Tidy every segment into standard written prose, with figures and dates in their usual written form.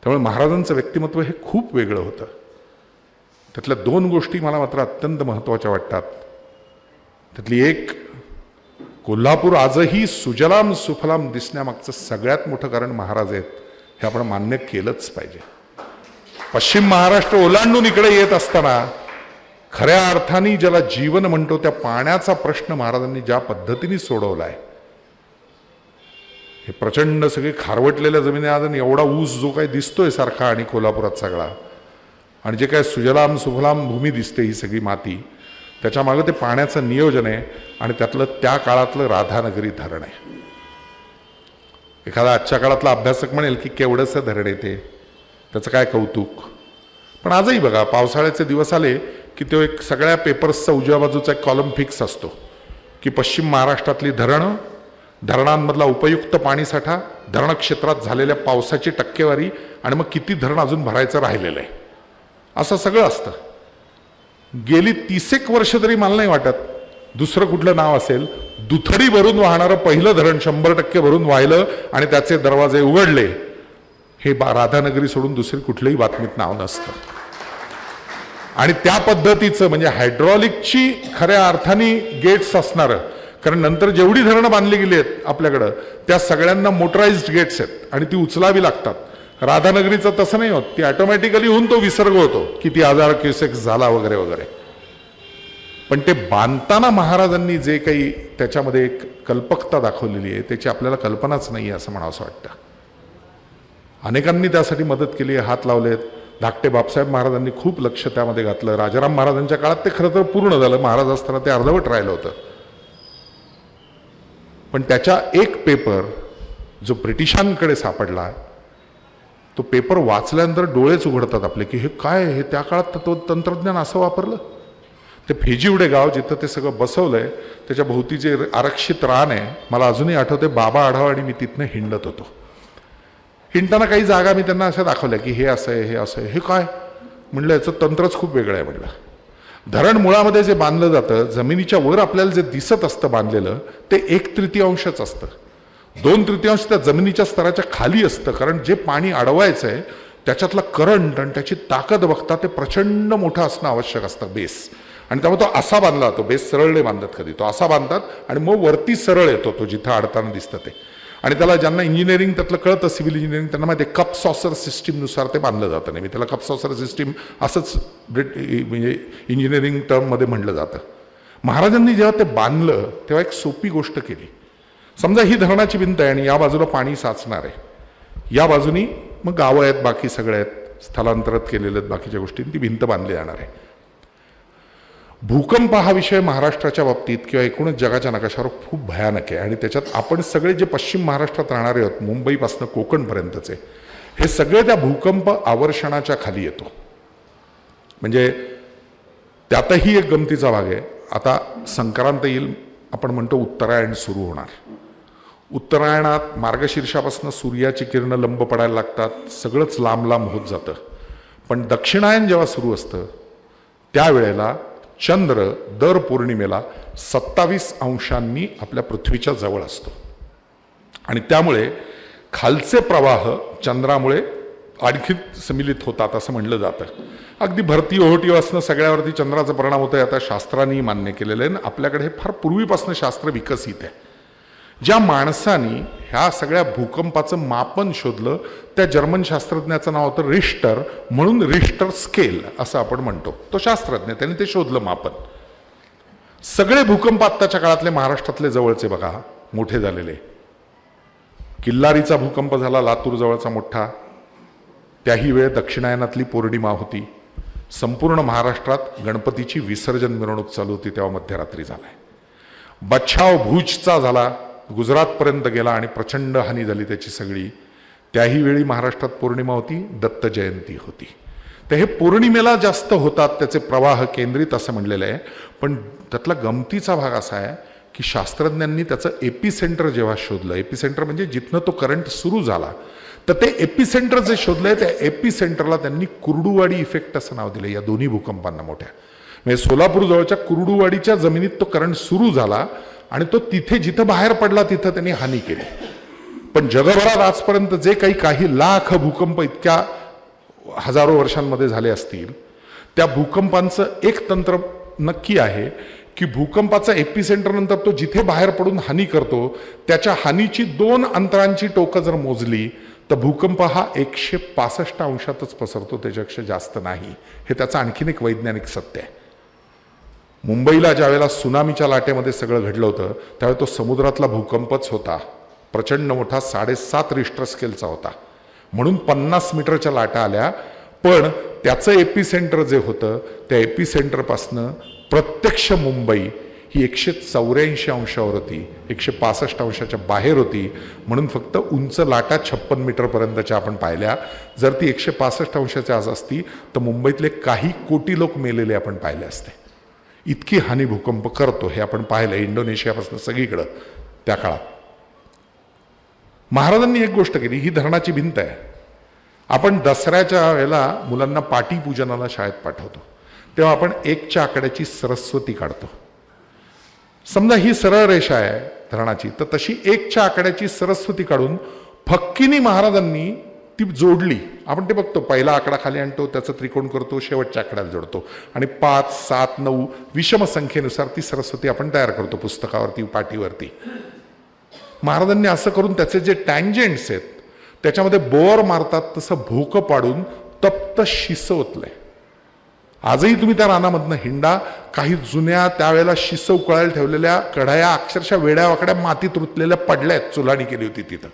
त्यामुळे महाराजांचं व्यक्तिमत्व हे खूप वेगळं होतं. त्यातल्या दोन गोष्टी मला मात्र अत्यंत महत्त्वाच्या वाटतात. त्यातली एक, कोल्हापूर आजही सुजलाम सुफलाम दिसण्यामागचं सगळ्यात मोठं कारण महाराज आहेत हे आपण मान्य केलंच पाहिजे. पश्चिम महाराष्ट्र ओलांडून इकडे येत असताना खऱ्या अर्थाने ज्याला जीवन म्हणतो त्या पाण्याचा प्रश्न महाराजांनी ज्या पद्धतीने सोडवलाय, हे प्रचंड सगळे खारवटलेल्या जमिनी आज एवढा ऊस जो काही दिसतोय सारखा आणि कोल्हापुरात सगळा, आणि जे काय सुजलाम सुफलाम भूमी दिसते ही सगळी माती, त्याच्या मागे ते पाण्याचं नियोजन आहे आणि त्यातलं त्या काळातलं राधानगरी धरण आहे. एखादा आजच्या काळातला अभ्यासक म्हणेल की केवढंसं धरण आहे ते, त्याचं काय कौतुक. पण आजही बघा, पावसाळ्याचे दिवस आले की तो एक सगळ्या पेपर्सचा उजव्या बाजूचा एक कॉलम फिक्स असतो की पश्चिम महाराष्ट्रातली धरणं, धरणांमधला उपयुक्त पाणीसाठा, धरण क्षेत्रात झालेल्या पावसाची टक्केवारी आणि मग किती धरण अजून भरायचं राहिलेलं आहे, असं सगळं असतं. गेली 30 वर्ष तरी मला नाही वाटत दुसरं कुठलं नाव असेल, दुथडी भरून वाहणारं पहिलं धरण 100% भरून वाहिलं आणि त्याचे दरवाजे उघडले, हे राधानगरी सोडून दुसरी कुठल्याही बातमीत नाव नसतं. आणि त्या पद्धतीचं म्हणजे हायड्रॉलिकची खऱ्या अर्थाने गेट्स असणारं, कारण नंतर जेवढी धरणं बांधली गेली आहेत आपल्याकडं त्या सगळ्यांना मोटराइज्ड गेट्स आहेत आणि ती उचलावी लागतात. राधानगरीचं तसं नाही होत, ती ऑटोमॅटिकली होऊन तो विसर्ग होतो, किती 1000 क्युसेक्स झाला वगैरे वगैरे. पण ते बांधताना महाराजांनी जे काही त्याच्यामध्ये एक कल्पकता दाखवलेली आहे त्याची आपल्याला कल्पनाच नाही आहे असं म्हणावं वाटतं. अनेकांनी त्यासाठी मदत केली, हात लावलेत. धाकटे बापसाहेब महाराजांनी खूप लक्ष त्यामध्ये घातलं. राजाराम महाराजांच्या काळात ते खरं तर पूर्ण झालं, महाराज असताना ते अर्धवट राहिलं होतं. पण त्याच्या एक पेपर जो ब्रिटिशांकडे सापडला, तो पेपर वाचल्यानंतर डोळेच उघडतात आपले की हे काय, हे त्या काळात तो तंत्रज्ञान असं वापरलं. ते फेजिवडे गाव जिथं ते सगळं बसवलंय त्याच्या भोवती जे आरक्षित रान आहे, मला अजूनही आठवते बाबा आढाव आणि मी तिथनं हिंडत होतो. हिंडताना काही जागा मी त्यांना अशा दाखवल्या की हे असं आहे, हे असं आहे. हे काय म्हणलं, याचं तंत्रच खूप वेगळं आहे म्हणलं. धरण मुळामध्ये जे बांधलं जातं, जमिनीच्या वर आपल्याला जे दिसत असतं बांधलेलं, ते 1/3 असतं. 2/3 त्या जमिनीच्या स्तराच्या खाली असतं, कारण जे पाणी अडवायचं आहे त्याच्यातला करंट आणि त्याची ताकद बघता ते प्रचंड मोठं असणं आवश्यक असतं बेस. आणि त्यामुळे तो असा बांधला जातो, बेस सरळ नाही बांधत कधी, तो असा बांधतात आणि मग वरती सरळ येतो तो जिथं अडताना दिसतं ते. आणि त्याला ज्यांना इंजिनिअरिंग त्यातलं कळतं, सिव्हिल इंजिनिअरिंग, त्यांना माहिती आहे कप सॉसर सिस्टीमनुसार ते बांधलं जातं. नाही, मी त्याला कप सॉसर सिस्टीम असंच म्हणजे इंजिनिअरिंग टर्ममध्ये म्हणलं जातं. महाराजांनी जेव्हा ते बांधलं तेव्हा एक सोपी गोष्ट केली. समजा ही धरणाची भिंत आहे आणि या बाजूला पाणी साचणार आहे, या बाजूनी मग गावं आहेत, बाकी सगळे आहेत, स्थलांतरित केलेले आहेत बाकीच्या गोष्टी, ती भिंत बांधली जाणार आहे. भूकंप हा विषय महाराष्ट्राच्या बाबतीत किंवा एकूणच जगाच्या नकाशावर खूप भयानक आहे. आणि त्याच्यात आपण सगळे जे पश्चिम महाराष्ट्रात राहणारे आहोत, मुंबईपासून कोकणपर्यंतचे, हे सगळे त्या भूकंप आवर्षणाच्या खाली येतो. म्हणजे त्यातही एक गमतीचा भाग आहे. आता संक्रांत येईल, आपण म्हणतो उत्तरायण सुरू होणार. उत्तरायणात मार्गशीर्षापासून सूर्याची किरणं लंब पडायला लागतात, सगळंच लांब लांब होत जातं. पण दक्षिणायन जेव्हा सुरू असतं त्यावेळेला चंद्र दर पौर्णिमेला 27 अंशांनी आपल्या पृथ्वीच्या जवळ असतो आणि त्यामुळे खालचे प्रवाह चंद्रामुळे आणखी समिलित होतात असं म्हणलं जातं. अगदी भरती ओहोटी वासनं सगळ्यावरती चंद्राचा परिणाम होतोय आता शास्त्रांनी मान्य केलेलं आहे. आपल्याकडे हे फार पूर्वीपासून शास्त्र विकसित आहे. ज्या माणसांनी ह्या सगळ्या भूकंपाचं मापन शोधलं त्या जर्मन शास्त्रज्ञाचं नाव होतं रिश्टर, म्हणून रिश्टर स्केल असं आपण म्हणतो. तो शास्त्रज्ञ, त्याने ते शोधलं मापन. सगळे भूकंप आत्ताच्या काळातले महाराष्ट्रातले जवळचे बघा मोठे झालेले. किल्लारीचा भूकंप झाला लातूर जवळचा मोठा, त्याही वेळ दक्षिणायनातली पौर्णिमा होती. संपूर्ण महाराष्ट्रात गणपतीची विसर्जन मिरवणूक चालू होती तेव्हा मध्यरात्री झालाय. बच्छाव भुजचा झाला, गुजरातपर्यंत गेला आणि प्रचंड हानी झाली त्याची सगळी. त्याही वेळी महाराष्ट्रात पौर्णिमा होती, दत्त जयंती होती. तर हे पौर्णिमेला जास्त होतात त्याचे प्रवाह केंद्रित असं म्हणलेलं आहे. पण त्यातला गमतीचा भाग असा आहे की शास्त्रज्ञांनी त्याचं एपिसेंटर जेव्हा शोधलं, एपिसेंटर म्हणजे जिथनं तो करंट सुरू झाला, तर ते एपिसेंटर जे शोधलंय त्या एपिसेंटरला त्यांनी कुर्डुवाडी इफेक्ट असं नाव दिलं. या दोन्ही भूकंपांना मोठ्या म्हणजे सोलापूर जवळच्या कुर्डुवाडीच्या जमिनीत तो करंट सुरू झाला आणि तो तिथे जिथं बाहेर पडला तिथं त्यांनी हानी केली. पण जगभरात आजपर्यंत जे काही लाख भूकंप इतक्या हजारो वर्षांमध्ये झाले असतील, त्या भूकंपांचं एक तंत्र नक्की आहे की भूकंपाचा एपिसेंटर नंतर तो जिथे बाहेर पडून हानी करतो त्याच्या हानीची 2 अंतरांची टोकं जर मोजली तर भूकंप हा 165 अंशातच पसरतो, त्याच्यापेक्षा जास्त नाही. हे त्याचं आणखीन एक वैज्ञानिक सत्य आहे. मुंबईला ज्या वेळेला सुनामीच्या लाटेमध्ये सगळं घडलं होतं त्यावेळेला तो समुद्रातला भूकंपच होता, प्रचंड मोठा 7.5 रिश्टर स्केलचा होता, म्हणून 50 मीटरच्या लाटा आल्या. पण त्याचं एपिसेंटर जे होतं त्या एपिसेंटरपासनं प्रत्यक्ष मुंबई ही 184 अंशावर होती, 165 अंशाच्या बाहेर होती, म्हणून फक्त उंच लाटा 56 मीटरपर्यंतच्या आपण पाहिल्या. जर ती 165 अंशाच्या आज असती तर मुंबईतले काही कोटी लोक मेलेले आपण पाहिले असते. इतकी हानी भूकंप करतो हे आपण पाहिलं इंडोनेशियापासून सगळीकडं त्या काळात. महाराजांनी एक गोष्ट केली, ही धरणाची भिंत आहे. आपण दसऱ्याच्या वेळेला मुलांना पाटी पूजनाला शाळेत पाठवतो तेव्हा आपण 1च्या आकड्याची सरस्वती काढतो. समजा ही सरळ रेषा आहे धरणाची, तर तशी 1च्या आकड्याची सरस्वती काढून फक्कीनी महाराजांनी ती जोडली. आपण ते बघतो, पहिला आकडा खाली आणतो, त्याचं त्रिकोण करतो, शेवटच्या आकड्याला जोडतो आणि 5, 7, 9 विषम संख्येनुसार ती सरस्वती आपण तयार करतो पुस्तकावरती, पाटीवरती. महाराजांनी असं करून त्याचे जे टँजेंट्स आहेत त्याच्यामध्ये बोअर मारतात तसं भोकं पाडून तप्त शिसं ओतलंय. आजही तुम्ही त्या रानामधनं हिंडा, काही जुन्या त्यावेळेला शिसं उकळायला ठेवलेल्या कढया अक्षरशः वेड्या वाकड्या मातीत रुतलेल्या पडल्या आहेत, चुलाणी केली होती तिथं.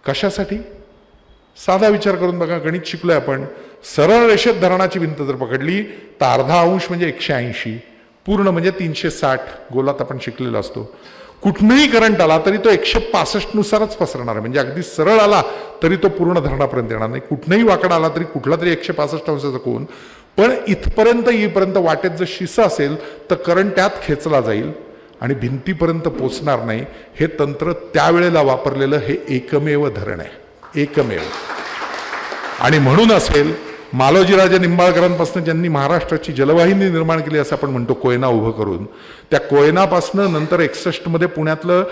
कशासाठी? साधा विचार करून बघा, गणित शिकलोय आपण. सरळ रेषेत धरणाची भिंत जर पकडली तर अर्धा अंश म्हणजे 180, पूर्ण म्हणजे 360, गोलात आपण शिकलेलो असतो. कुठनंही करंट आला तरी तो 165 नुसारच पसरणार आहे, म्हणजे अगदी सरळ आला तरी तो पूर्ण धरणापर्यंत येणार नाही. कुठनंही वाकडा आला तरी कुठला तरी 165 अंशाचा कोन, पण इथपर्यंत येईपर्यंत वाटेत जर शिसं असेल तर करंट त्यात खेचला जाईल आणि भिंतीपर्यंत पोचणार नाही. हे तंत्र त्यावेळेला वापरलेलं हे एकमेव धरण आहे, एकमेव. आणि म्हणून असेल मालोजीराजे निंबाळकरांपासून ज्यांनी महाराष्ट्राची जलवाहिनी निर्माण केली असं आपण म्हणतो, कोयना उभं करून, त्या कोयनापासनं नंतर 61 मध्ये पुण्यातलं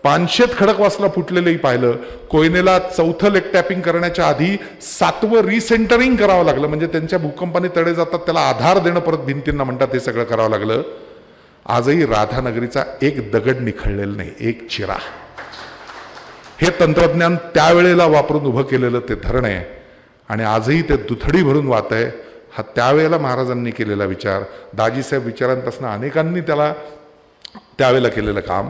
पानशेत खडकवासला फुटलेलंही पाहिलं. कोयनेला 4थं लेग टॅपिंग करण्याच्या आधी 7वं रिसेंटरिंग करावं लागलं, म्हणजे त्यांच्या भूकंपाने तडे जातात त्याला आधार देणं परत भिंतींना म्हणतात, हे सगळं करावं लागलं. आजही राधानगरीचा एक दगड निखळलेला नाही, एक चिरा. हे तंत्रज्ञान त्यावेळेला वापरून उभं केलेलं ते धरण आहे आणि आजही ते दुथडी भरून वाहत आहे. हा त्यावेळेला महाराजांनी केलेला विचार, दाजीसाहेब विचारांपासून अनेकांनी त्याला त्यावेळेला केलेलं काम.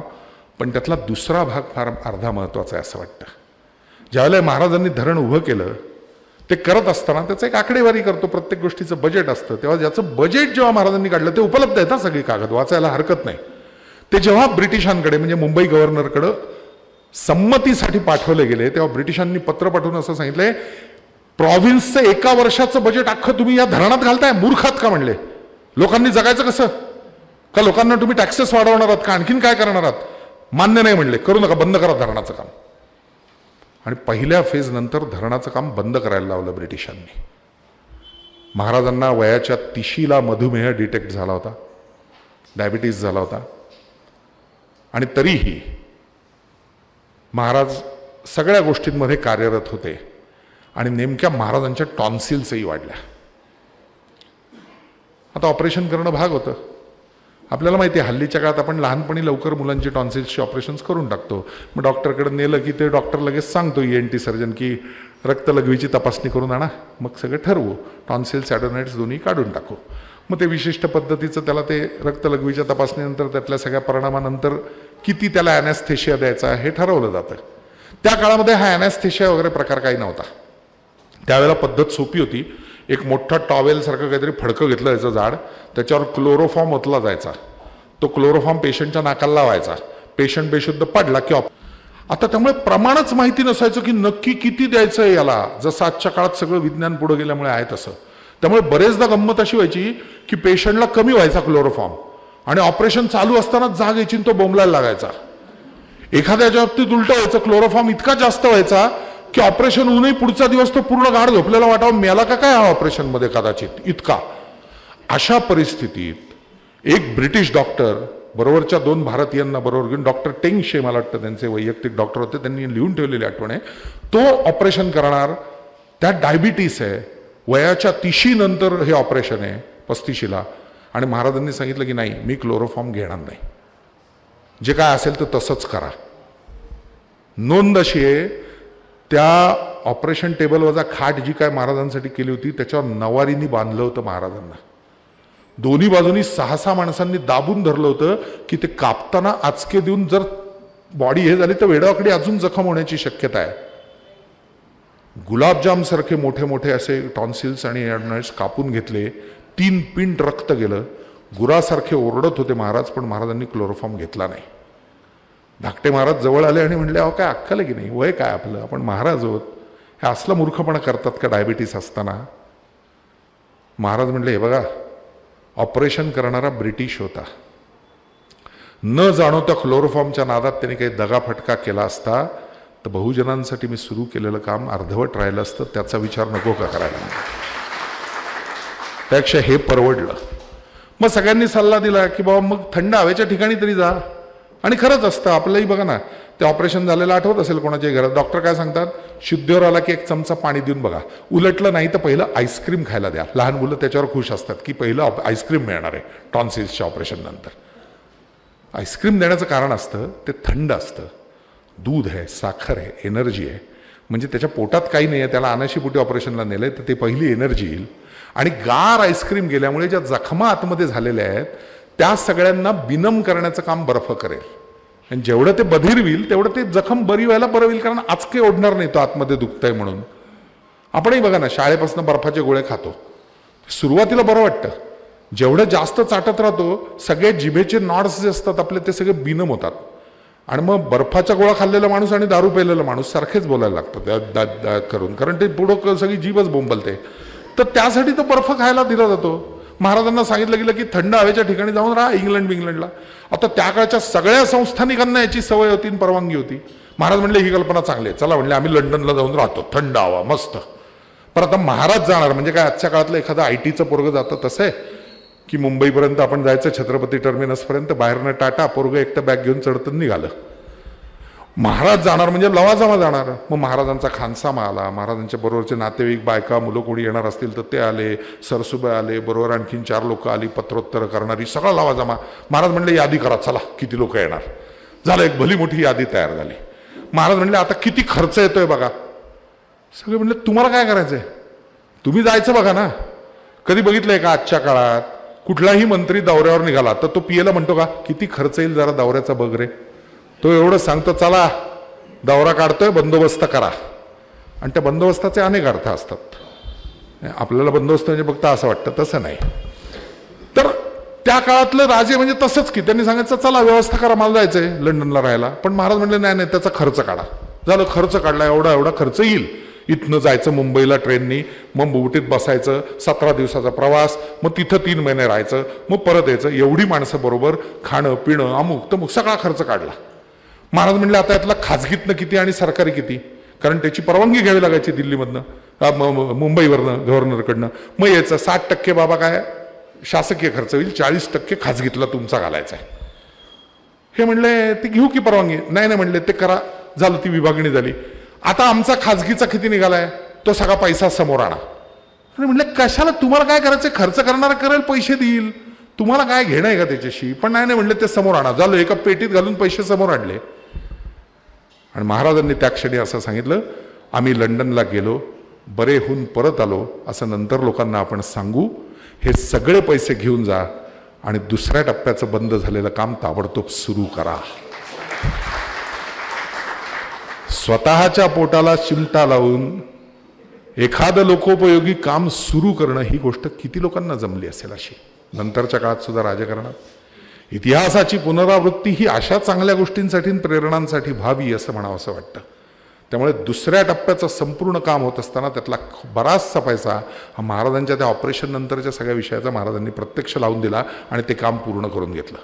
पण त्यातला दुसरा भाग फार अर्धा महत्वाचा आहे असं वाटतं. ज्यावेळेला महाराजांनी धरण उभं केलं ते करत असताना त्याचं एक आकडेवारी करतो, प्रत्येक गोष्टीचं बजेट असतं, तेव्हा ज्याचं बजेट जेव्हा महाराजांनी काढलं ते उपलब्ध आहे ना, सगळी कागद वाचायला हरकत नाही. ते जेव्हा ब्रिटिशांकडे म्हणजे मुंबई गव्हर्नरकडं संमतीसाठी पाठवले गेले तेव्हा ब्रिटिशांनी पत्र पाठवून असं सांगितलंय, प्रॉव्हिन्सचं 1 वर्षाचं बजेट अख्खं तुम्ही या धरणात घालताय, मूर्खात का म्हणले. लोकांनी जगायचं कसं? का लोकांना तुम्ही टॅक्सेस वाढवणार आहात का आणखीन काय करणार आहात? मान्य नाही म्हणले, करू नका, बंद करा धरणाचं काम. आणि पहिल्या फेज नंतर धरणाचं काम बंद करायला लावलं ब्रिटिशांनी. महाराजांना वयाच्या 30ला मधुमेह डिटेक्ट झाला होता, डायबिटीज झाला होता, आणि तरीही महाराज सगळ्या गोष्टींमध्ये कार्यरत होते. आणि नेमक्या महाराजांच्या टॉन्सिल्सही वाढल्या. आता ऑपरेशन करणं भाग होतं. आपल्याला माहिती आहे हल्लीच्या काळात आपण लहानपणी लवकर मुलांची टॉन्सिल्सची ऑपरेशन्स करून टाकतो. मग डॉक्टरकडे नेलं की ते डॉक्टर लगेच सांगतो, ENT सर्जन, की रक्तलघवीची तपासणी करून आणा, मग सगळं ठरवू, टॉन्सिल्स ॲडोनाइड्स दोन्ही काढून टाकू. मग ते विशिष्ट पद्धतीचं त्याला ते रक्तलघवीच्या तपासणीनंतर त्यातल्या सगळ्या परिणामानंतर किती त्याला ॲनेस्थेशिया द्यायचा हे ठरवलं जातं. त्या काळामध्ये हा ॲनेस्थेशिया वगैरे प्रकार काही नव्हता. त्यावेळेला पद्धत सोपी होती. एक मोठा टॉवेल सारखं काहीतरी फडकं घेतलं याचं जाड, त्याच्यावर क्लोरोफॉर्म ओतला जायचा, तो क्लोरोफॉर्म पेशंटच्या नाकाला लावायचा, पेशंट बेशुद्ध पडला की आता त्यामुळे प्रमाणच माहिती नसायचं की नक्की किती द्यायचं याला, जसं आजच्या काळात सगळं विज्ञान पुढे गेल्यामुळे आहे तसं. त्यामुळे बरेचदा गंमत अशी व्हायची की पेशंटला कमी व्हायचा क्लोरोफॉर्म आणि ऑपरेशन चालू असतानाच जाग यायची तो बोंबलायला लागायचा. एखाद्याच्या बाबतीत उलट व्हायचं, क्लोरोफॉर्म इतका जास्त व्हायचा की ऑपरेशन होऊनही पुढचा दिवस तो पूर्ण गाढ झोपलेला वाटावा, मेला का काय हा ऑपरेशन मध्ये कदाचित, इतका. अशा परिस्थितीत एक ब्रिटिश डॉक्टर बरोबरच्या 2 भारतीयांना बरोबर घेऊन, डॉक्टर टेंगशे मला वाटतं त्यांचे वैयक्तिक डॉक्टर होते, त्यांनी लिहून ठेवलेली आठवण आहे, तो ऑपरेशन करणार. त्यात डायबिटीस आहे, वयाच्या 30 नंतर हे ऑपरेशन आहे, 35ला. आणि महाराजांनी सांगितलं की नाही, मी क्लोरोफॉर्म घेणार नाही, जे काय असेल तर तसंच करा. नोंद अशी आहे, त्या ऑपरेशन टेबलवरचा खाट जी काय महाराजांसाठी केली होती त्याच्यावर नवारीनी बांधलं होतं महाराजांना. दोन्ही बाजूनी 6-6 माणसांनी दाबून धरलं होतं की ते कापताना आचके देऊन जर बॉडी हे झाली तर वेडावाकडी अजून जखम होण्याची शक्यता आहे. गुलाबजाम सारखे मोठे मोठे असे टॉन्सिल्स आणि एडनॉइड्स कापून घेतले, 3 पिंट रक्त गेलं. गुरासारखे ओरडत होते महाराज, पण महाराजांनी क्लोरोफॉर्म घेतला नाही. धाकटे महाराज जवळ आले आणि म्हणले, अहो काय अक्कल आहे की नाही, वय काय आपलं, आपण महाराज आहोत, हे असला मूर्खपणा करतात का डायबिटीस असताना. महाराज म्हणले, हे बघा, ऑपरेशन करणारा ब्रिटिश होता, न जाणो त्या क्लोरोफॉर्मच्या नादात त्यांनी काही दगाफटका केला असता तर बहुजनांसाठी मी सुरू केलेलं काम अर्धवट राहिलं असतं, त्याचा विचार नको का करायला, त्यापेक्षा हे परवडलं. मग सगळ्यांनी सल्ला दिला की बाबा मग थंड हवेच्या ठिकाणी तरी जा. आणि खरंच असतं, आपलंही बघा ना, ते ऑपरेशन झालेलं आठवत असेल कोणाच्याही घरात, डॉक्टर काय सांगतात, शुद्धीवर आला की 1 चमचा पाणी देऊन बघा, उलटलं नाही तर पहिलं आईस्क्रीम खायला द्या. लहान मुलं त्याच्यावर खुश असतात की पहिलं आईस्क्रीम मिळणार आहे टॉन्सिल्सच्या ऑपरेशन नंतर. आईस्क्रीम देण्याचं कारण असतं, ते थंड असतं, दूध आहे, साखर आहे, एनर्जी आहे. म्हणजे त्याच्या पोटात काही नाही आहे, त्याला अनाशीपोटी ऑपरेशनला नेलंय तर ते पहिली एनर्जी येईल. आणि गार आईस्क्रीम गेल्यामुळे ज्या जखमा आतमध्ये झालेल्या आहेत त्या सगळ्यांना बिनम करण्याचं काम बर्फ करेल. आणि जेवढं ते बधीर होईल तेवढं ते जखम बरी व्हायला बरं होईल, कारण आचके ओढणार नाही तो आतमध्ये दुखतंय म्हणून. आपणही बघा ना, शाळेपासून बर्फाचे गोळे खातो, सुरुवातीला बरं वाटतं, जेवढं जास्त चाटत राहतो सगळे जिभेचे नॉड्स जे असतात आपले ते सगळे बिनम होतात. आणि मग बर्फाचा गोळा खाल्लेला माणूस आणि दारू प्यायलेला माणूस सारखेच बोलायला लागतात करून, कारण ते पुढं सगळी जीभच बोंबलते. तर त्यासाठी तो बर्फ खायला दिला जातो. महाराजांना सांगितलं गेलं की थंड हवेच्या ठिकाणी जाऊन राहा, इंग्लंडला. आता त्या काळच्या सगळ्या संस्थानिकांना याची सवय होती आणि परवानगी होती. महाराज म्हणले ही कल्पना चांगली आहे, चला म्हणले आम्ही लंडनला जाऊन राहतो, थंड हवा मस्त. पण आता महाराज जाणार म्हणजे काय, आजच्या काळातलं एखादं IT चं पोरगं जातं तसं आहे की मुंबईपर्यंत आपण जायचं, छत्रपती टर्मिनसपर्यंत, बाहेरनं टाटा, पोरगं एकटं बॅग घेऊन चढतं निघालं. महाराज जाणार म्हणजे लवाजमा जाणार. मग महाराजांचा खानसामा आला, महाराजांच्या बरोबरचे नातेवाईक, बायका, मुलं कोणी येणार असतील तर ते आले, सरसुबे आले, बरोबर आणखीन 4 लोक आली पत्रोत्तर करणारी, सगळा लवाजमा. महाराज म्हणले यादी करा, चला किती लोक येणार. झालं, एक भली मोठी यादी तयार झाली. महाराज म्हणले आता किती खर्च येतोय बघा. सगळे म्हणले तुम्हाला काय करायचंय, तुम्ही जायचं बघा ना. कधी बघितलंय का आजच्या काळात कुठलाही मंत्री दौऱ्यावर निघाला तर तो पीएला म्हणतो का किती खर्च येईल जरा दौऱ्याचा बघ रे. तो एवढं सांगतो, चला दौरा काढतोय, बंदोबस्त करा. आणि त्या बंदोबस्ताचे अनेक अर्थ असतात. आपल्याला बंदोबस्त म्हणजे फक्त असं वाटतं, तसं नाही. तर त्या काळातलं राजे म्हणजे तसंच की त्यांनी सांगायचं चला व्यवस्था करा, मला जायचंय लंडनला राहायला. पण महाराज म्हणले नाही नाही, त्याचा खर्च काढा. झालं, खर्च काढला, एवढा खर्च येईल. इथनं जायचं मुंबईला ट्रेननी, मग बुटीत बसायचं, 17 दिवसाचा प्रवास, मग तिथं 3 महिने राहायचं, मग परत यायचं, एवढी माणसं बरोबर, खाणं पिणं अमुक तमुक सगळा खर्च काढला. महाराज म्हणले आता यातला खाजगीतनं किती आणि सरकारी किती, कारण त्याची परवानगी घ्यावी लागायची दिल्लीमधनं, मुंबईवरनं, गव्हर्नरकडनं. मग यायचं 60% बाबा काय शासकीय खर्च होईल, 40% खाजगीतला तुमचा घालायचा आहे. हे म्हणले ते घेऊ की परवानगी, नाही म्हणले ते करा. झालं, ती विभागणी झाली. आता आमचा खाजगीचा किती निघालाय तो सगळा पैसा समोर आणा. आणि म्हणले कशाला, तुम्हाला काय करायचं, खर्च करणारा करेल, पैसे देईल, तुम्हाला काय घेणं आहे का त्याच्याशी. पण नाही म्हणले ते समोर आणा. झालं, एका पेटीत घालून पैसे समोर आणले. आणि महाराजांनी त्या क्षणी असं सांगितलं, आम्ही लंडनला गेलो, बरे होऊन परत आलो, असं नंतर लोकांना आपण सांगू. हे सगळे पैसे घेऊन जा आणि दुसऱ्या टप्प्याचं बंद झालेलं काम ताबडतोब सुरू करा. स्वतःच्या पोटाला चिमटा लावून एखादं लोकोपयोगी काम सुरू करणं, ही गोष्ट किती लोकांना जमली असेल अशी नंतरच्या काळात सुद्धा राजकारणात. इतिहासाची पुनरावृत्ती ही अशा चांगल्या गोष्टींसाठी प्रेरणांसाठी व्हावी असं म्हणावं असं वाटतं. त्यामुळे दुसऱ्या टप्प्याचं संपूर्ण काम होत असताना त्यातला बराचसा पैसा हा महाराजांच्या त्या ऑपरेशन नंतरच्या सगळ्या विषयाचा महाराजांनी प्रत्यक्ष लावून दिला आणि ते काम पूर्ण करून घेतलं.